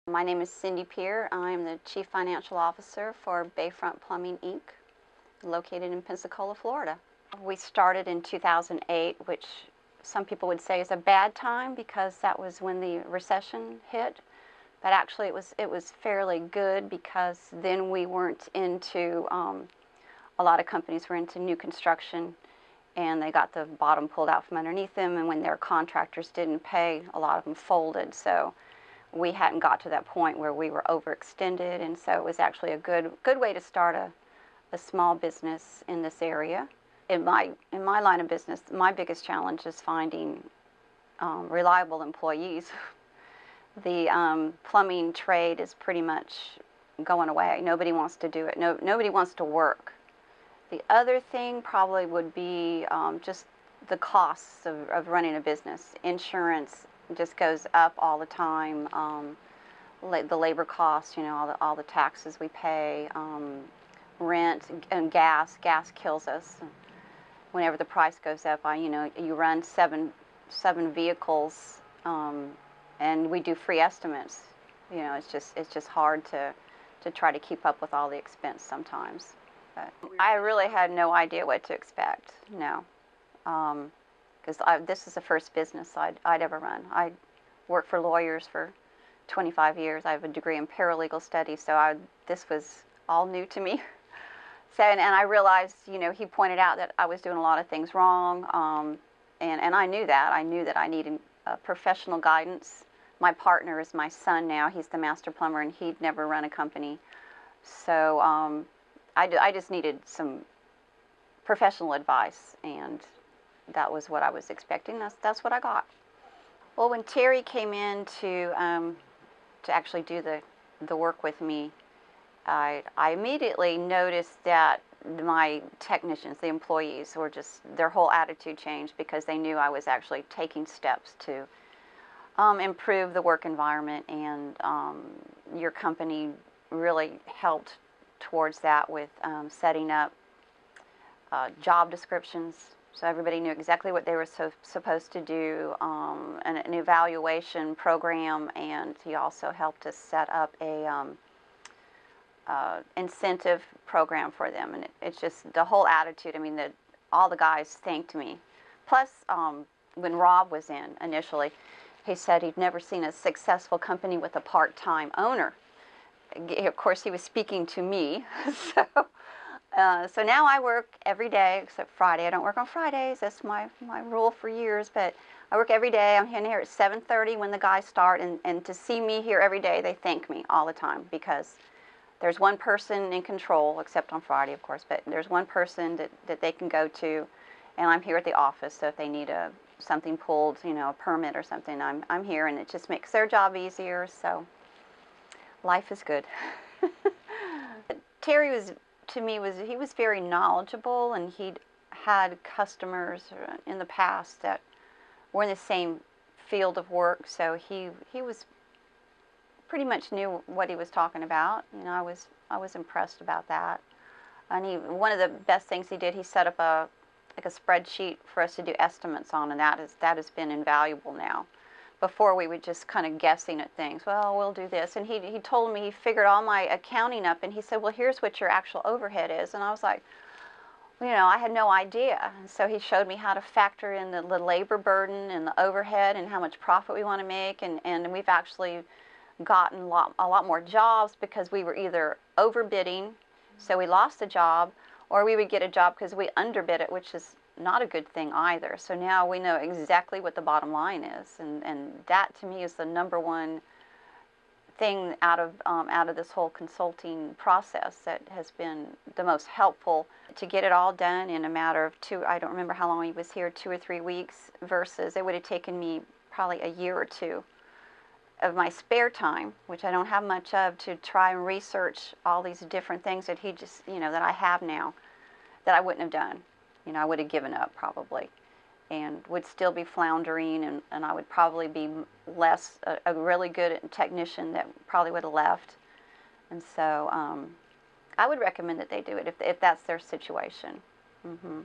My name is Cindy Peer. I'm the Chief Financial Officer for Bayfront Plumbing, Inc., located in Pensacola, Florida. We started in 2008, which some people would say is a bad time because that was when the recession hit. But actually it was fairly good because then we weren't into, a lot of companies were into new construction and they got the bottom pulled out from underneath them, and when their contractors didn't pay, a lot of them folded. So we hadn't got to that point where we were overextended, and so it was actually a good way to start a small business in this area. In my line of business, my biggest challenge is finding reliable employees. The plumbing trade is pretty much going away. Nobody wants to do it. Nobody wants to work. The other thing probably would be just the costs of running a business. Insurance just goes up all the time. The labor costs, you know, all the taxes we pay, rent and gas. Gas kills us. Whenever the price goes up, you run seven vehicles, and we do free estimates. You know, it's just hard to try to keep up with all the expense sometimes. But I really had no idea what to expect. No. Because this is the first business I'd ever run. I worked for lawyers for 25 years. I have a degree in paralegal studies, so this was all new to me. So, and I realized, you know, he pointed out that I was doing a lot of things wrong, and I knew that. I knew that I needed professional guidance. My partner is my son now. He's the master plumber, and he'd never run a company. So I just needed some professional advice, and that was what I was expecting. That's what I got. Well, when Terry came in to actually do the work with me, I immediately noticed that my technicians, the employees, were just, their whole attitude changed because they knew I was actually taking steps to improve the work environment, and your company really helped towards that with setting up job descriptions. So everybody knew exactly what they were supposed to do, an evaluation program, and he also helped us set up a incentive program for them. And it's just the whole attitude. I mean, all the guys thanked me. Plus, when Rob was in initially, he said he'd never seen a successful company with a part-time owner. Of course, he was speaking to me. So now I work every day except Friday. I don't work on Fridays. That's my rule for years. But I work every day. I'm in here at 7:30 when the guys start. And to see me here every day, they thank me all the time because there's one person in control, except on Friday, of course. But there's one person that they can go to, and I'm here at the office. So if they need something pulled, you know, a permit or something, I'm here, and it just makes their job easier. So life is good. Terry was, to me, he was very knowledgeable, and he'd had customers in the past that were in the same field of work, so he was pretty much knew what he was talking about. You know, I was impressed about that. And one of the best things he did, he set up a spreadsheet for us to do estimates on, and that has been invaluable now. Before, we were just kind of guessing at things. Well, we'll do this. And he told me he figured all my accounting up, and he said, well, here's what your actual overhead is. And I was like, well, you know, I had no idea. And so he showed me how to factor in the labor burden and the overhead and how much profit we want to make. And we've actually gotten a lot more jobs because we were either overbidding, so we lost a job, or we would get a job because we underbid it, which is not a good thing either. So now we know exactly what the bottom line is, and that to me is the number one thing out of this whole consulting process that has been the most helpful, to get it all done in a matter of I don't remember how long he was here, 2 or 3 weeks, versus it would have taken me probably a year or two of my spare time, which I don't have much of, to try and research all these different things that he just, you know, that I have now that I wouldn't have done. You know, I would have given up probably, and would still be floundering, and I would probably be less, a really good technician that probably would have left. And so I would recommend that they do it if that's their situation. Mm-hmm.